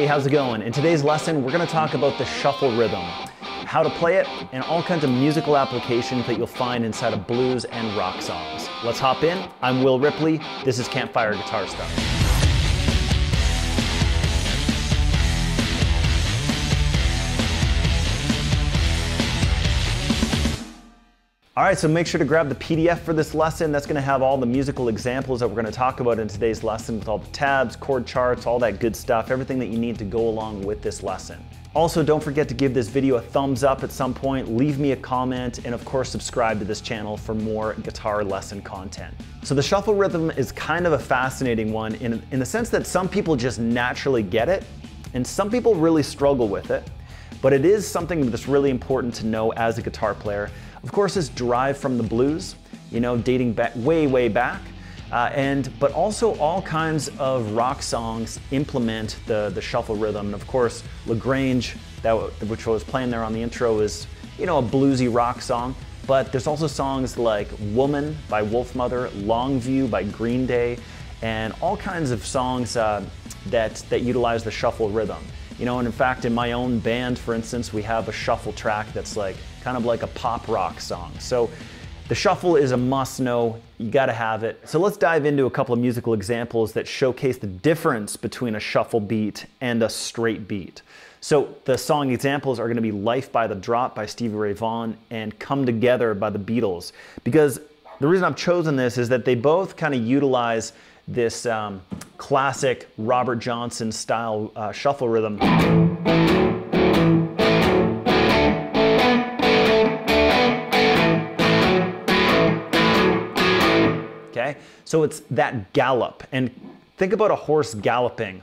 Hey, how's it going? In today's lesson, we're going to talk about the shuffle rhythm, how to play it, and all kinds of musical applications that you'll find inside of blues and rock songs. Let's hop in. I'm Will Ripley. This is Campfire Guitar Stuff. All right, so make sure to grab the PDF for this lesson. That's going to have all the musical examples that we're going to talk about in today's lesson with all the tabs, chord charts, all that good stuff, everything that you need to go along with this lesson. Also, don't forget to give this video a thumbs up at some point, leave me a comment, and of course subscribe to this channel for more guitar lesson content. So the shuffle rhythm is kind of a fascinating one in the sense that some people just naturally get it, and some people really struggle with it. But it is something that's really important to know as a guitar player. Of course, it's derived from the blues, you know, dating back way back. But also all kinds of rock songs implement the shuffle rhythm. And of course, Grange, which I was playing there on the intro, is, you know, a bluesy rock song. But there's also songs like Woman by Wolfmother, Longview by Green Day, and all kinds of songs that utilize the shuffle rhythm. You know, and in fact, in my own band, for instance, we have a shuffle track that's like kind of like a pop rock song. So the shuffle is a must know, you gotta have it. So let's dive into a couple of musical examples that showcase the difference between a shuffle beat and a straight beat. So the song examples are gonna be Life by the Drop by Stevie Ray Vaughan and Come Together by the Beatles. Because the reason I've chosen this is that they both kind of utilize this classic Robert Johnson style shuffle rhythm. Okay, so it's that gallop, and think about a horse galloping.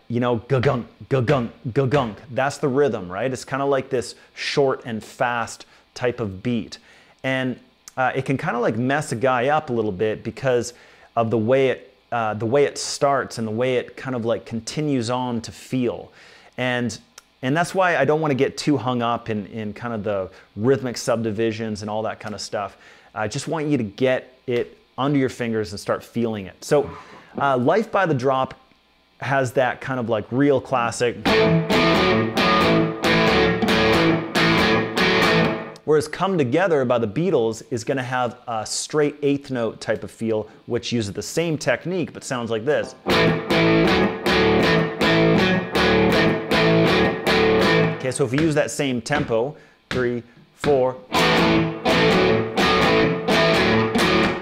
You know, ga-gunk, ga-gunk, ga-gunk. That's the rhythm, right? It's kind of like this short and fast type of beat, and it can kind of like mess a guy up a little bit because of the way it starts and the way it kind of like continues on to feel. And that's why I don't want to get too hung up in kind of the rhythmic subdivisions and all that kind of stuff. I just want you to get it under your fingers and start feeling it. So Life by the Drop has that kind of like real classic. Whereas Come Together by the Beatles is going to have a straight eighth note type of feel, which uses the same technique but sounds like this. Okay, so if we use that same tempo, 3, 4.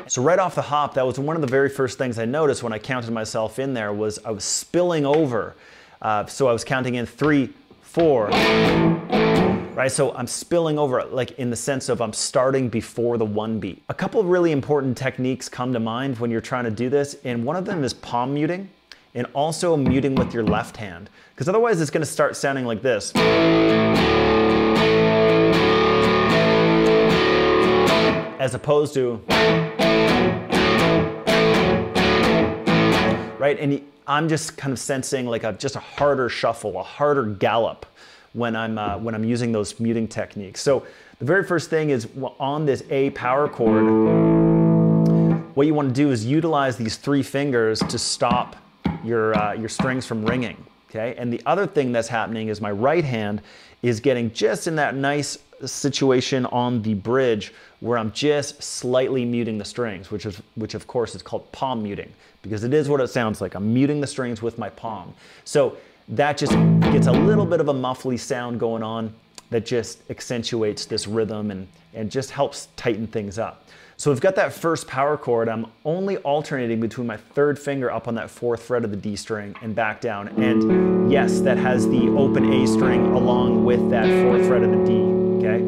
So right off the hop, that was one of the very first things I noticed when I counted myself in there was I was spilling over. So I was counting in 3, 4. Right, so I'm spilling over, like in the sense of I'm starting before the one beat. A couple of really important techniques come to mind when you're trying to do this, and one of them is palm muting, and also muting with your left hand, because otherwise it's gonna start sounding like this. As opposed to, right, and I'm just kind of sensing like just a harder shuffle, a harder gallop when I'm using those muting techniques. So the very first thing is on this A power chord, what you want to do is utilize these 3 fingers to stop your strings from ringing. Okay, and the other thing that's happening is my right hand is getting just in that nice situation on the bridge where I'm just slightly muting the strings, which of course is called palm muting, because it is what it sounds like. I'm muting the strings with my palm. So that just gets a little bit of a muffly sound going on that just accentuates this rhythm and just helps tighten things up. So we've got that first power chord. I'm only alternating between my 3rd finger up on that 4th fret of the D string and back down. And yes, that has the open A string along with that 4th fret of the D, okay?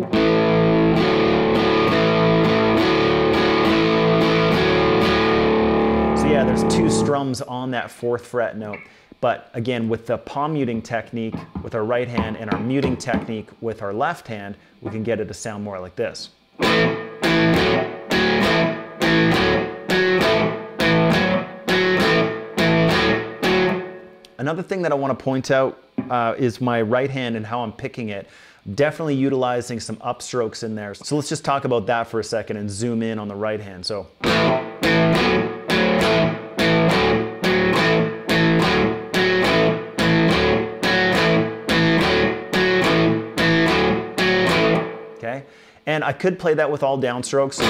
So yeah, there's 2 strums on that 4th fret note. But again, with the palm muting technique with our right hand and our muting technique with our left hand, we can get it to sound more like this. Another thing that I want to point out is my right hand and how I'm picking it. Definitely utilizing some upstrokes in there. So let's just talk about that for a second and zoom in on the right hand. So. okay? And I could play that with all downstrokes.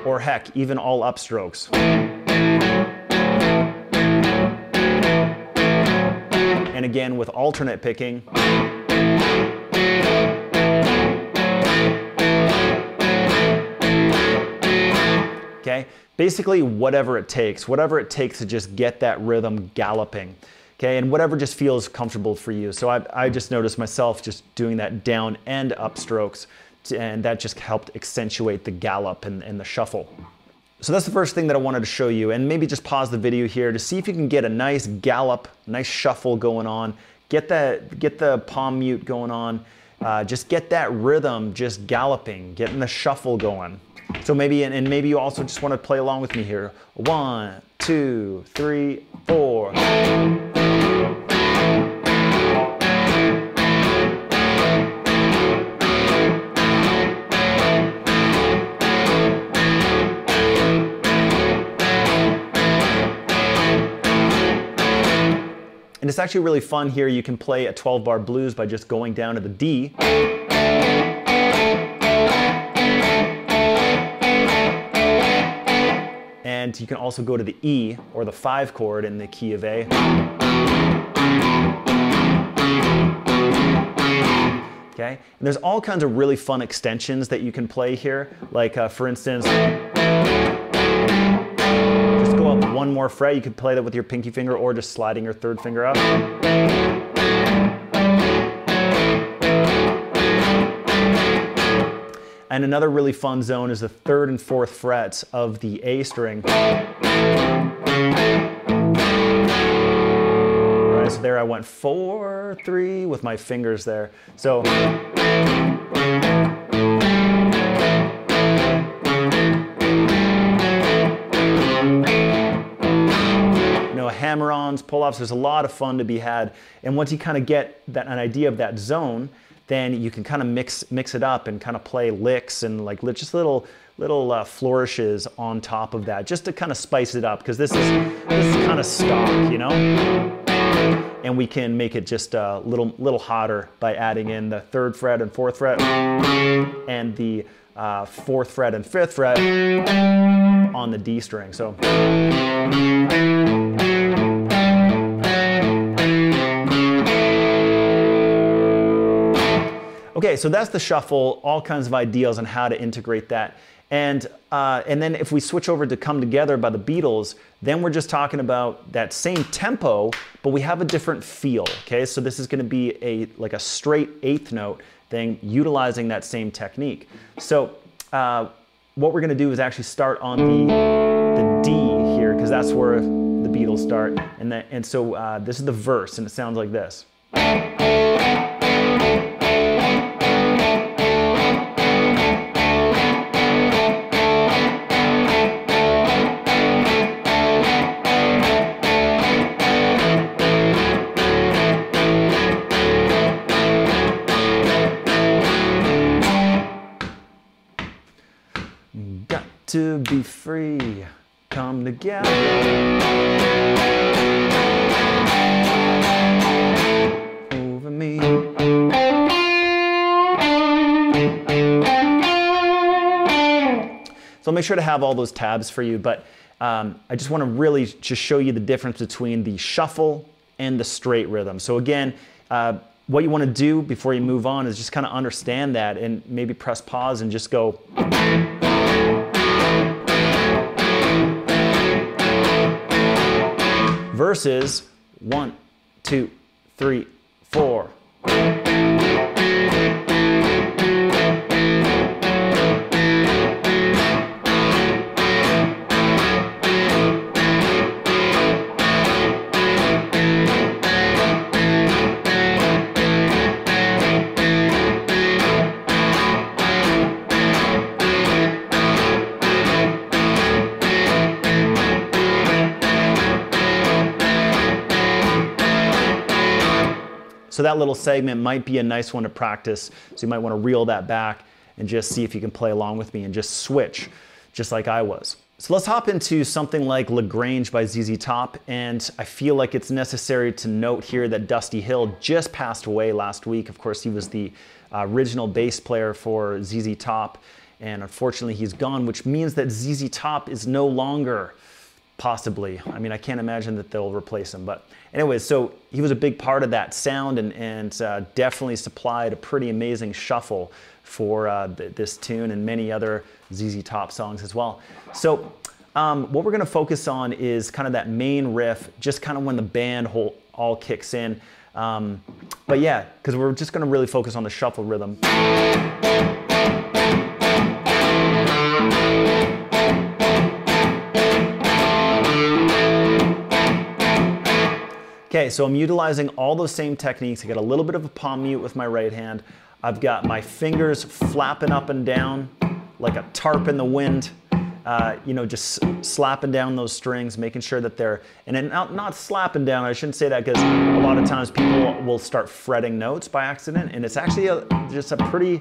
Or heck, even all upstrokes. And again, with alternate picking. Okay, basically whatever it takes to just get that rhythm galloping. Okay, and whatever just feels comfortable for you. So I just noticed myself just doing that down and up strokes, and that just helped accentuate the gallop and the shuffle. So that's the first thing that I wanted to show you, and maybe just pause the video here to see if you can get a nice gallop, nice shuffle going on, get the palm mute going on, just get that rhythm just galloping, getting the shuffle going. So maybe, and maybe you also just want to play along with me here. 1, 2, 3, 4. And it's actually really fun here. You can play a 12-bar blues by just going down to the D. And you can also go to the E, or the 5 chord in the key of A. Okay, and there's all kinds of really fun extensions that you can play here. Like for instance, just go up one more fret. You could play that with your pinky finger or just sliding your 3rd finger up. And another really fun zone is the 3rd and 4th frets of the A string. Right, so there I went 4, 3 with my fingers there. So hammer-ons, pull-offs, there's a lot of fun to be had. And once you kind of get an idea of that zone, then you can kind of mix it up and kind of play licks and like just little flourishes on top of that, just to kind of spice it up, because this is kind of stock, you know. And we can make it just a little hotter by adding in the 3rd fret and 4th fret and the 4th fret and 5th fret on the D string. So. Okay, so that's the shuffle, all kinds of ideas on how to integrate that. And then if we switch over to Come Together by the Beatles, then we're just talking about that same tempo, but we have a different feel, okay? So this is gonna be like a straight 8th note thing, utilizing that same technique. So what we're gonna do is actually start on the D here, because that's where the Beatles start. And so this is the verse, and it sounds like this. Got to be free, come together. Over me. So I'll make sure to have all those tabs for you, but I just want to really just show you the difference between the shuffle and the straight rhythm. So again, what you want to do before you move on is just kind of understand that and maybe press pause and just go. Versus 1, 2, 3, 4. So that little segment might be a nice one to practice. So you might want to reel that back and just see if you can play along with me and just switch, just like I was. So let's hop into something like Grange by ZZ Top, and I feel like it's necessary to note here that Dusty Hill just passed away last week. Of course, he was the original bass player for ZZ Top, and unfortunately he's gone, which means that ZZ Top is no longer, possibly, I mean, I can't imagine that they'll replace him, but anyway, so he was a big part of that sound and definitely supplied a pretty amazing shuffle for this tune and many other ZZ Top songs as well. So what we're going to focus on is kind of that main riff, just kind of when the band all kicks in. But yeah, because we're just going to really focus on the shuffle rhythm. Okay, so I'm utilizing all those same techniques. I got a little bit of a palm mute with my right hand. I've got my fingers flapping up and down like a tarp in the wind, you know, just slapping down those strings, making sure that they're, and then not slapping down, I shouldn't say that because a lot of times people will start fretting notes by accident, and it's actually just a pretty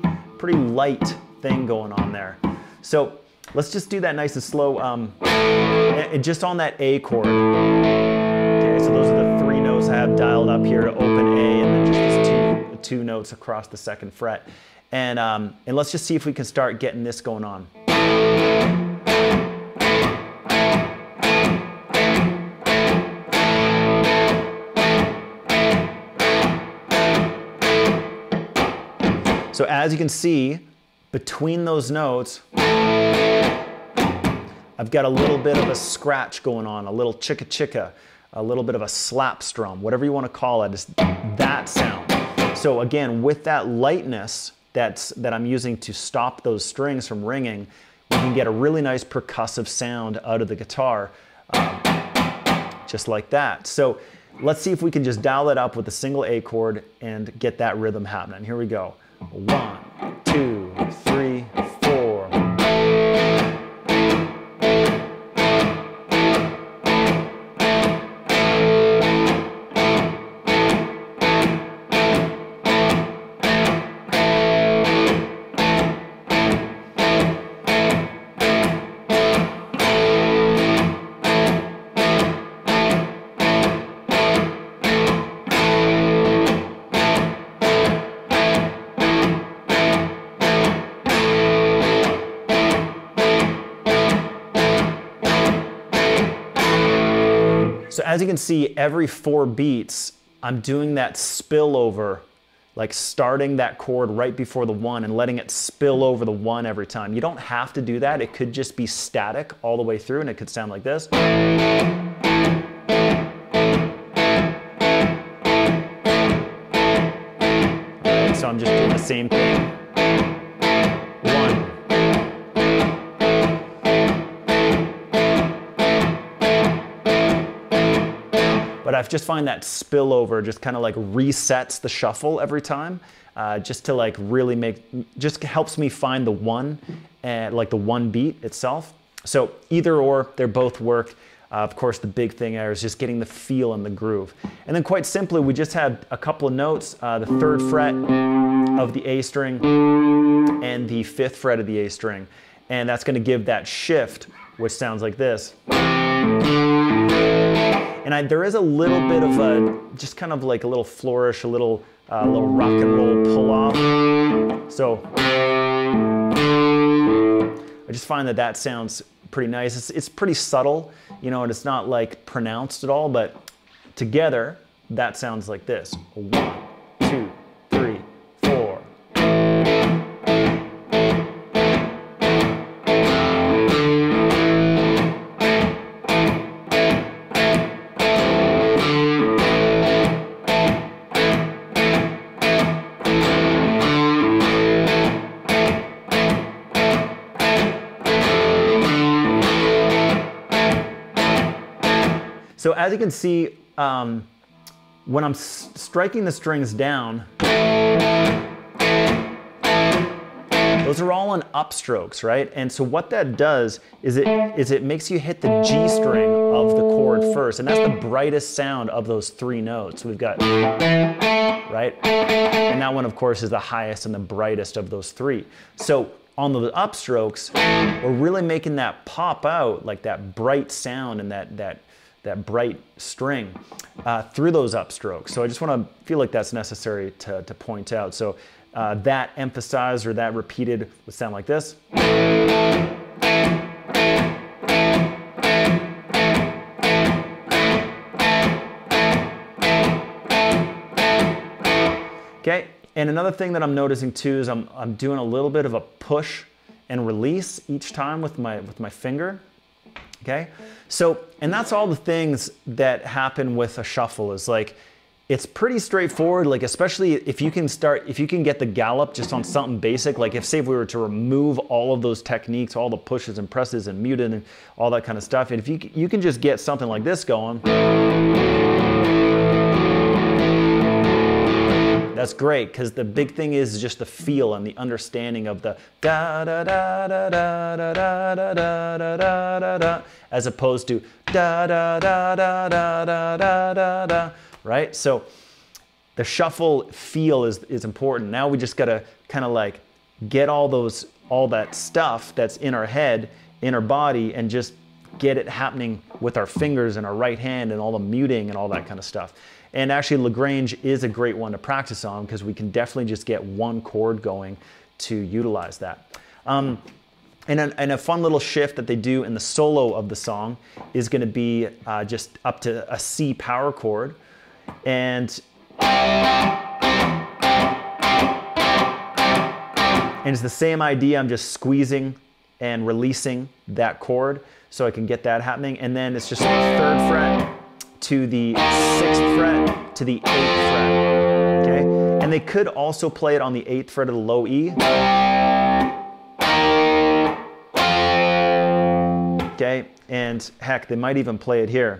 light thing going on there. So let's just do that nice and slow, and just on that A chord. Okay, so those are the three notes I have dialed up here, open A, and then just these two notes across the second fret. And let's just see if we can start getting this going on. So as you can see, between those notes, I've got a little bit of a scratch going on, a little chicka chicka, a little bit of a slap strum, whatever you want to call it, is that sound. So again, with that lightness that I'm using to stop those strings from ringing, we can get a really nice percussive sound out of the guitar, just like that. So let's see if we can just dial it up with a single A chord and get that rhythm happening. Here we go. 1, 2, 3, 4. So as you can see, every 4 beats, I'm doing that spillover, like starting that chord right before the 1 and letting it spill over the 1 every time. You don't have to do that. It could just be static all the way through, and it could sound like this. Right, so I'm just doing the same thing. 1. But I just find that spillover just kind of like resets the shuffle every time, just to like really just helps me find the 1, and like the 1 beat itself. So either or, they both work. Of course, the big thing there is just getting the feel and the groove. And then quite simply, we just had a couple of notes, the 3rd fret of the A string and the 5th fret of the A string. And that's going to give that shift, which sounds like this. And there is a little bit of a, just kind of like a little flourish, a little rock and roll pull off. So I just find that that sounds pretty nice. It's pretty subtle, you know, and it's not like pronounced at all, but together that sounds like this. 1, 2, 3, 4. So as you can see, when I'm striking the strings down, those are all on upstrokes, right? And so what that does is it makes you hit the G string of the chord first, and that's the brightest sound of those 3 notes. We've got, right? And that one, of course, is the highest and the brightest of those 3. So on the upstrokes, we're really making that pop out, like that bright sound and that bright string through those upstrokes. So I just want to feel like that's necessary to point out. So that emphasized or that repeated would sound like this. Okay, and another thing that I'm noticing too is I'm doing a little bit of a push and release each time with my finger. Okay, so, and that's all the things that happen with a shuffle is like, it's pretty straightforward, like especially if you can get the gallop just on something basic, like if say if we were to remove all of those techniques, all the pushes and presses and muted and all that kind of stuff, and if you can just get something like this going, that's great, because the big thing is just the feel and the understanding of the da da da da da da da da da da da da, as opposed to da da da da da da da da da, right? So the shuffle feel is important. Now we just gotta kind of like get all that stuff that's in our head, in our body, and just get it happening with our fingers and our right hand and all the muting and all that kind of stuff. And actually Grange is a great one to practice on because we can definitely just get one chord going to utilize that. And a fun little shift that they do in the solo of the song is going to be just up to a C power chord. And it's the same idea, I'm just squeezing and releasing that chord so I can get that happening. And then it's just the 3rd fret to the 6th fret to the 8th fret, okay? And they could also play it on the 8th fret of the low E. Okay, and heck, they might even play it here.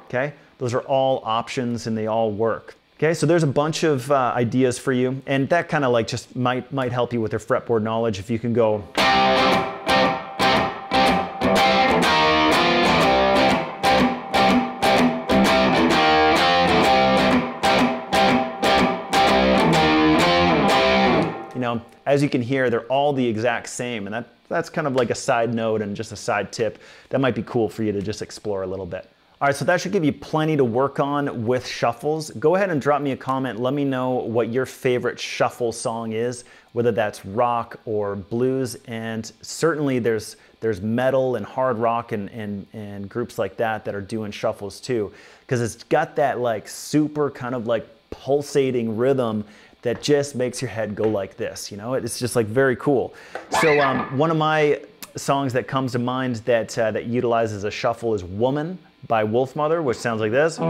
Okay, those are all options and they all work. Okay, so there's a bunch of ideas for you, and that kind of like just might help you with your fretboard knowledge if you can go. As you can hear, they're all the exact same, and that's kind of like a side note and just a side tip that might be cool for you to just explore a little bit. All right, so that should give you plenty to work on with shuffles. Go ahead and drop me a comment. Let me know what your favorite shuffle song is, whether that's rock or blues, and certainly there's metal and hard rock and groups like that are doing shuffles too, because it's got that like super kind of like pulsating rhythm that just makes your head go like this, you know? It's just like very cool. So one of my songs that comes to mind that utilizes a shuffle is Woman by Wolfmother, which sounds like this.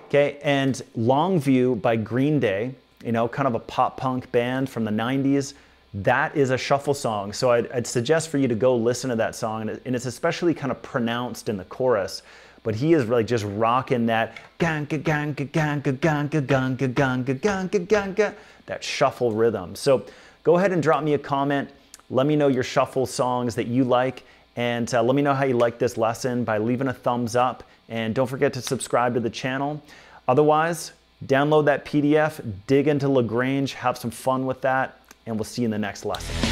Okay, and Longview by Green Day, you know, kind of a pop punk band from the 90s. That is a shuffle song. So I'd suggest for you to go listen to that song. And it's especially kind of pronounced in the chorus, but he is like just rocking that ganga ganga ganga ganga ganga ganga ganga ganga, that shuffle rhythm. So go ahead and drop me a comment. Let me know your shuffle songs that you like, and let me know how you like this lesson by leaving a thumbs up, and don't forget to subscribe to the channel. Otherwise, download that PDF, dig into Grange, have some fun with that, and we'll see you in the next lesson.